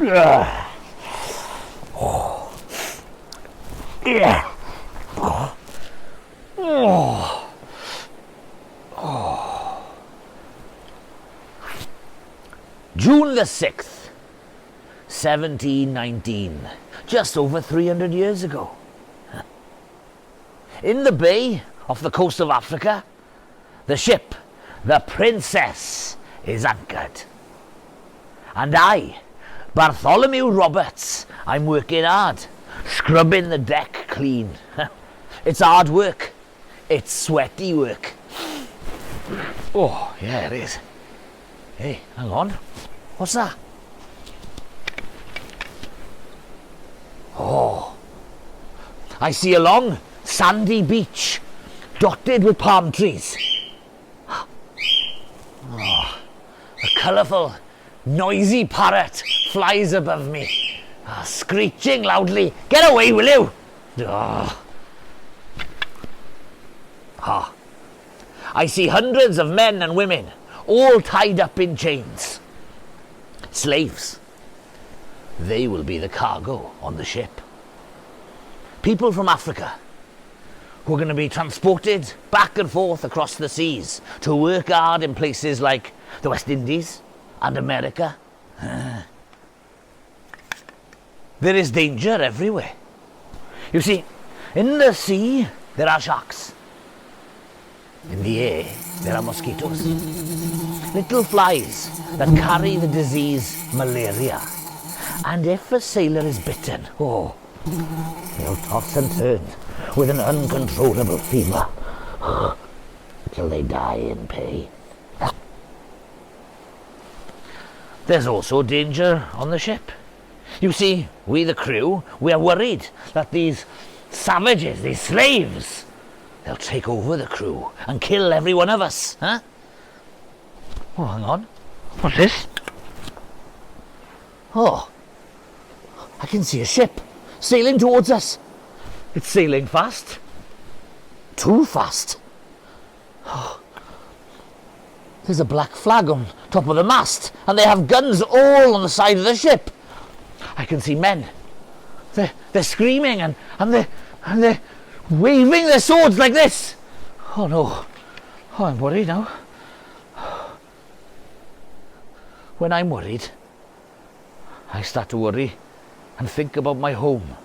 Yeah. June the 6th, 1719, just over 300 years ago. In the bay off the coast of Africa, the ship, the Princess, is anchored. And I, Bartholomew Roberts, I'm working hard, scrubbing the deck clean. It's hard work. It's sweaty work. Oh, yeah, it is. Hey, hang on. What's that? Oh, I see a long, sandy beach, dotted with palm trees. Oh, a colourful, noisy parrot flies above me, screeching loudly. Get away, will you? I see hundreds of men and women, all tied up in chains. Slaves. They will be the cargo on the ship. People from Africa who are going to be transported back and forth across the seas to work hard in places like the West Indies and America. There is danger everywhere. You see, in the sea there are sharks. In the air there are mosquitoes. Little flies that carry the disease malaria. And if a sailor is bitten, they'll toss and turn with an uncontrollable fever till they die in pain. There's also danger on the ship. You see, we the crew, we are worried that these savages, these slaves, they'll take over the crew and kill every one of us, huh? Oh, hang on. What's this? Oh, I can see a ship sailing towards us. It's sailing fast. Too fast. Oh. There's a black flag on top of the mast, and they have guns all on the side of the ship. I can see men. They're screaming and they're waving their swords like this. Oh no. Oh, I'm worried now. When I'm worried, I start to worry and think about my home.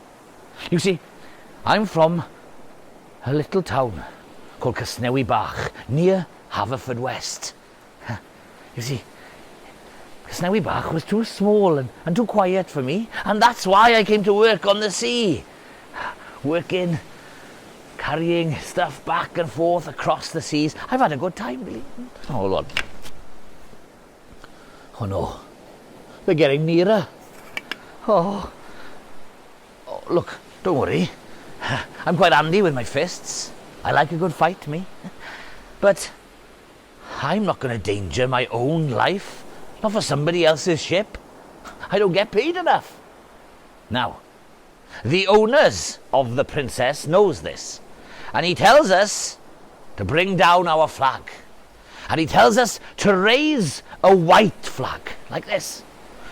You see, I'm from a little town called Casnewi Bach, near Haverfordwest. You see, Casnewi Bach was too small and too quiet for me, and that's why I came to work on the sea. Working, carrying stuff back and forth across the seas. I've had a good time, believe me. Oh, hold on. Oh no, they're getting nearer. Oh, look, don't worry. I'm quite handy with my fists. I like a good fight, me. But I'm not going to danger my own life, not for somebody else's ship. I don't get paid enough. Now, the owners of the Princess knows this, and he tells us to bring down our flag. And he tells us to raise a white flag, like this,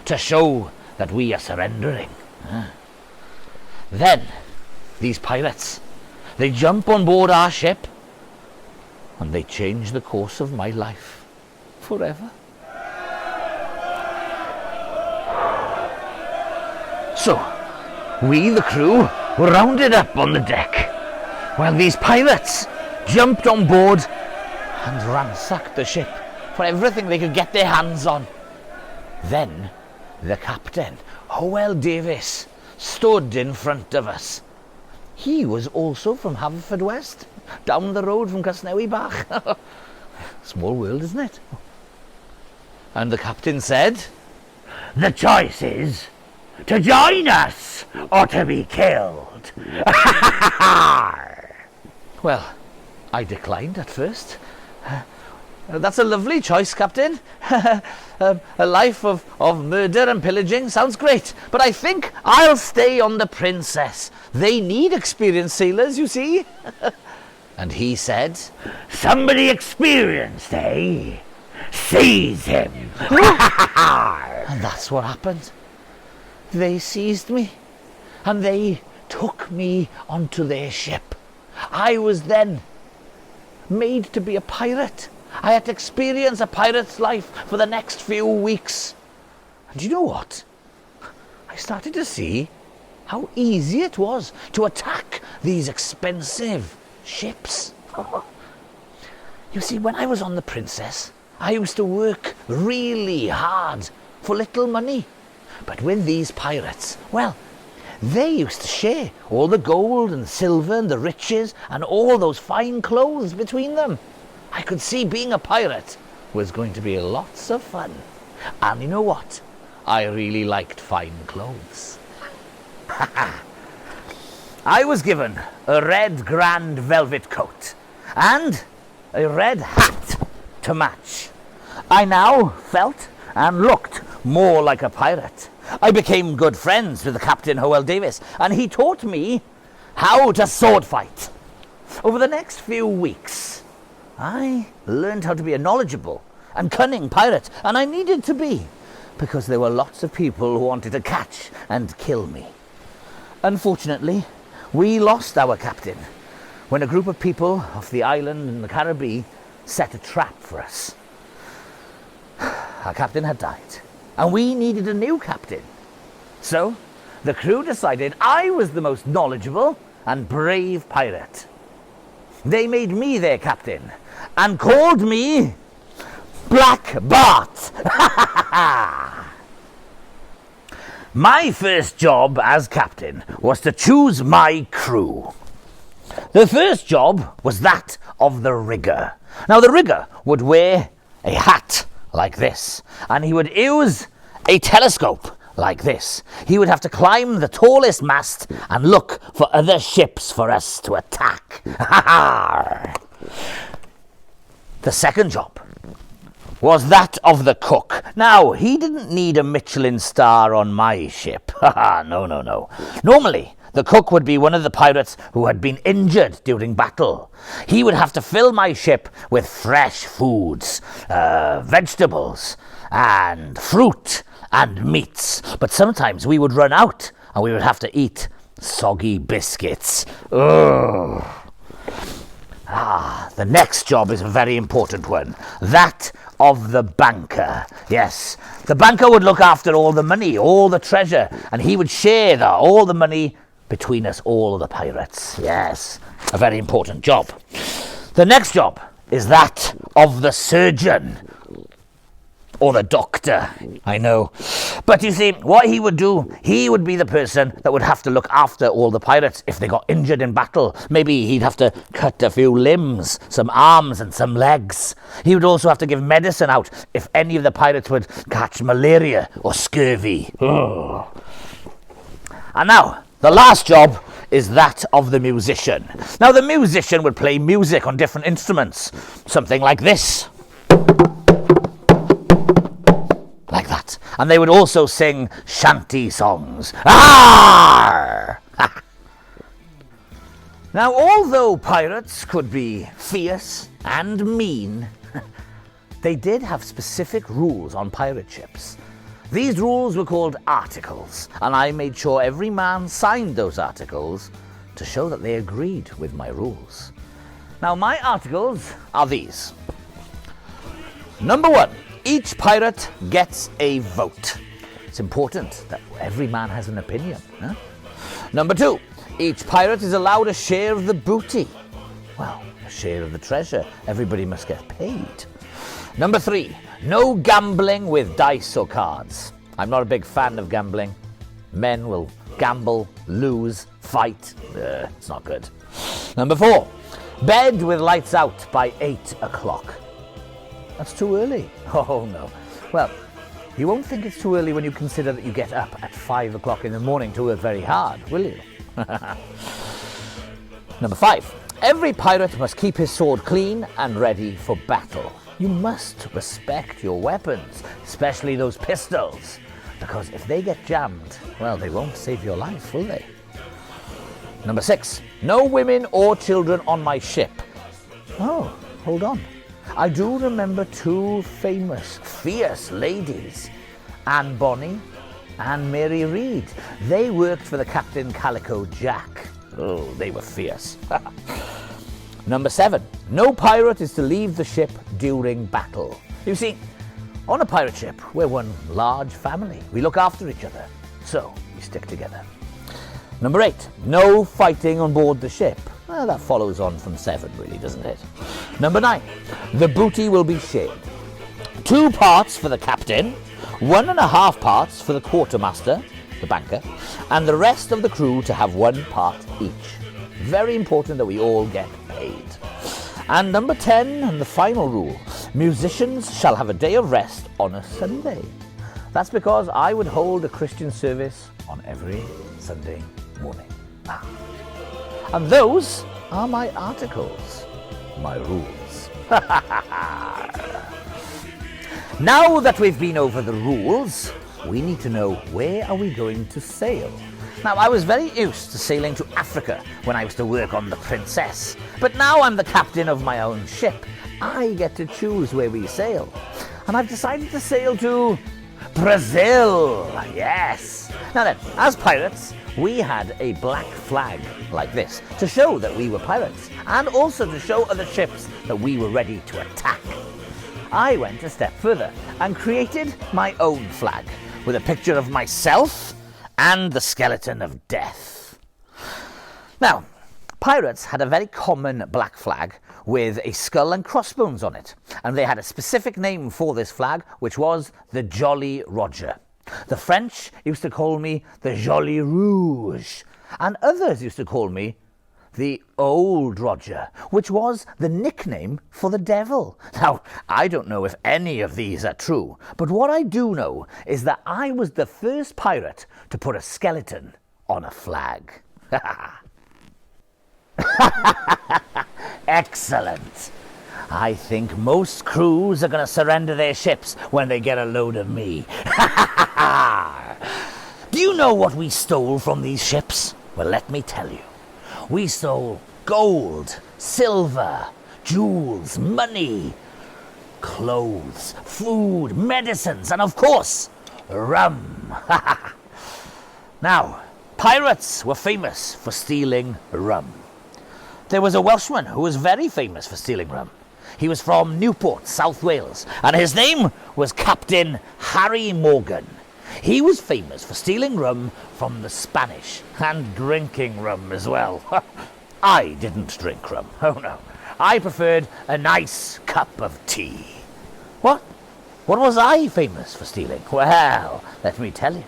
to show that we are surrendering. Then, these pirates, they jump on board our ship, and they change the course of my life forever. So, we, the crew, were rounded up on the deck, while these pirates jumped on board and ransacked the ship for everything they could get their hands on. Then the captain, Davies, stood in front of us. He was also from Haverfordwest, down the road from Casnewi Bach. Small world, isn't it? And the captain said, "The choice is to join us or to be killed." Well, I declined at first. That's a lovely choice, Captain. A life of murder and pillaging sounds great, but I think I'll stay on the Princess. They need experienced sailors, you see. And he said, "Somebody experienced, eh? Seize him." And that's what happened. they seized me and they took me onto their ship. I was then made to be a pirate. I had to experience a pirate's life for the next few weeks. And you know what? I started to see how easy it was to attack these expensive ships. You see, when I was on the Princess, I used to work really hard for little money. But with these pirates, well, they used to share all the gold and silver and the riches and all those fine clothes between them. I could see being a pirate was going to be lots of fun. And you know what? I really liked fine clothes. I was given a red grand velvet coat and a red hat to match. I now felt and looked more like a pirate. I became good friends with the Captain Davies, and he taught me how to sword fight. Over the next few weeks, I learned how to be a knowledgeable and cunning pirate, and I needed to be, because there were lots of people who wanted to catch and kill me. Unfortunately, we lost our captain when a group of people off the island in the Caribbean set a trap for us. Our captain had died, and we needed a new captain. So, the crew decided I was the most knowledgeable and brave pirate. They made me their captain, and called me Black Bart. My first job as captain was to choose my crew. The first job was that of the rigger. Now, the rigger would wear a hat like this, and he would use a telescope like this. He would have to climb the tallest mast and look for other ships for us to attack. The second job was that of the cook. Now, he didn't need a Michelin star on my ship. No. Normally, the cook would be one of the pirates who had been injured during battle. He would have to fill my ship with fresh foods, vegetables, and fruit, and meats. But sometimes we would run out, and we would have to eat soggy biscuits. Ugh. The next job is a very important one. That of the banker. Yes, the banker would look after all the money, all the treasure, and he would share all the money between us, all the pirates. Yes, a very important job. The next job is that of the surgeon. Or the doctor, I know. But you see, what he would do, he would be the person that would have to look after all the pirates if they got injured in battle. Maybe he'd have to cut a few limbs, some arms and some legs. He would also have to give medicine out if any of the pirates would catch malaria or scurvy. And now, the last job is that of the musician. Now, the musician would play music on different instruments. Something like this. Like that. And they would also sing shanty songs. Now, although pirates could be fierce and mean, they did have specific rules on pirate ships. These rules were called articles, and I made sure every man signed those articles to show that they agreed with my rules. Now, my articles are these. Number 1. Each pirate gets a vote. It's important that every man has an opinion. Number 2, each pirate is allowed a share of the booty. Well, a share of the treasure. Everybody must get paid. Number 3, no gambling with dice or cards. I'm not a big fan of gambling. Men will gamble, lose, fight. It's not good. Number 4, bed with lights out by 8 o'clock. That's too early. Oh, no. Well, you won't think it's too early when you consider that you get up at 5 o'clock in the morning to work very hard, will you? Number 5. Every pirate must keep his sword clean and ready for battle. You must respect your weapons, especially those pistols, because if they get jammed, well, they won't save your life, will they? Number 6. No women or children on my ship. Oh, hold on. I do remember 2 famous, fierce ladies, Anne Bonny and Mary Read. They worked for the Captain Calico Jack. Oh, they were fierce. Number 7. No pirate is to leave the ship during battle. You see, on a pirate ship, we're one large family. We look after each other, so we stick together. Number 8. No fighting on board the ship. Well, that follows on from 7, really, doesn't it? Number 9. The booty will be shared. 2 parts for the captain, 1.5 parts for the quartermaster, the banker, and the rest of the crew to have 1 part each. Very important that we all get paid. And number 10, and the final rule, musicians shall have a day of rest on a Sunday. That's because I would hold a Christian service on every Sunday morning. And those are my articles, my rules. Now that we've been over the rules, we need to know, where are we going to sail? Now, I was very used to sailing to Africa when I was to work on the Princess, but now I'm the captain of my own ship. I get to choose where we sail, and I've decided to sail to Brazil. Yes. Now then, as pirates, we had a black flag like this to show that we were pirates, and also to show other ships that we were ready to attack. I went a step further and created my own flag with a picture of myself and the skeleton of death. Now, pirates had a very common black flag with a skull and crossbones on it, and they had a specific name for this flag, which was the Jolly Roger. The French used to call me the Jolly Rouge, and others used to call me the Old Roger, which was the nickname for the devil. Now, I don't know if any of these are true, but what I do know is that I was the first pirate to put a skeleton on a flag. Excellent. I think most crews are going to surrender their ships when they get a load of me. Do you know what we stole from these ships? Well, let me tell you. We stole gold, silver, jewels, money, clothes, food, medicines, and of course, rum. Now, pirates were famous for stealing rum. There was a Welshman who was very famous for stealing rum. He was from Newport, South Wales, and his name was Captain Harry Morgan. He was famous for stealing rum from the Spanish and drinking rum as well. I didn't drink rum. Oh no. I preferred a nice cup of tea. What? What was I famous for stealing? Well, let me tell you.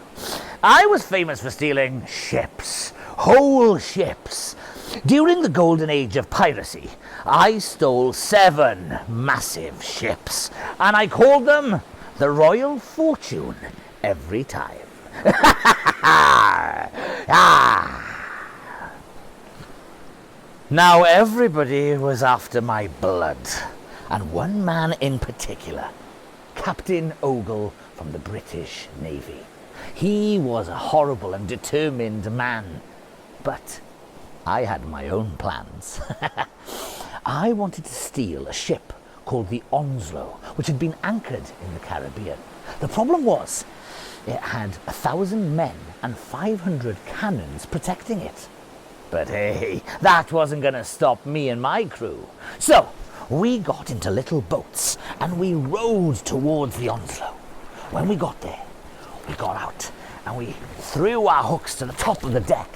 I was famous for stealing ships. Whole ships. During the golden age of piracy, I stole 7 massive ships, and I called them the Royal Fortune every time. Now everybody was after my blood, and one man in particular, Captain Ogle from the British Navy. He was a horrible and determined man, but I had my own plans. I wanted to steal a ship called the Onslow, which had been anchored in the Caribbean. The problem was, it had 1,000 men and 500 cannons protecting it. But hey, that wasn't going to stop me and my crew. So, we got into little boats and we rowed towards the Onslow. When we got there, we got out and we threw our hooks to the top of the deck.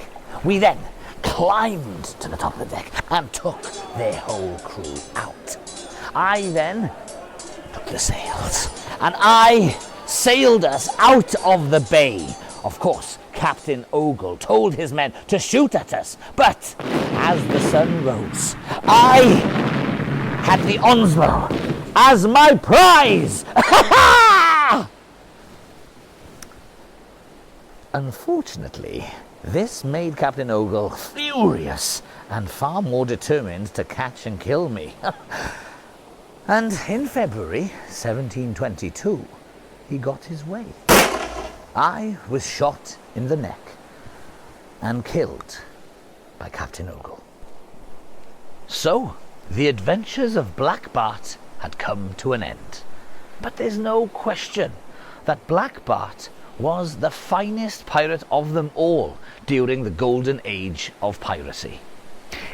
We then climbed to the top of the deck and took their whole crew out. I then took the sails and I sailed us out of the bay. Of course, Captain Ogle told his men to shoot at us, but as the sun rose, I had the Onslow as my prize. Unfortunately, this made Captain Ogle furious and far more determined to catch and kill me. And in February 1722, he got his way. I was shot in the neck and killed by Captain Ogle. So, the adventures of Black Bart had come to an end. But there's no question that Black Bart was the finest pirate of them all during the golden age of piracy.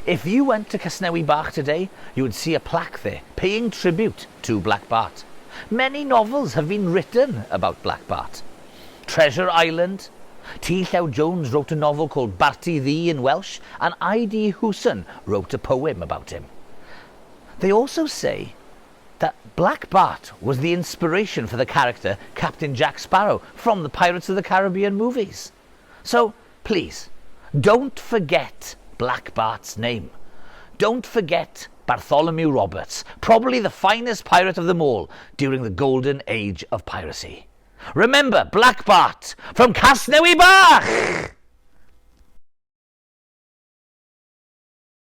If you went to Casnewi Bach today, you would see a plaque there paying tribute to Black Bart. Many novels have been written about Black Bart. Treasure Island, T. Llew Jones wrote a novel called Aethwy in Welsh, and I.D. Hewson wrote a poem about him. They also say that Black Bart was the inspiration for the character Captain Jack Sparrow from the Pirates of the Caribbean movies. So, please, don't forget Black Bart's name. Don't forget Bartholomew Roberts, probably the finest pirate of them all during the golden age of piracy. Remember Black Bart from Casnewi Bach!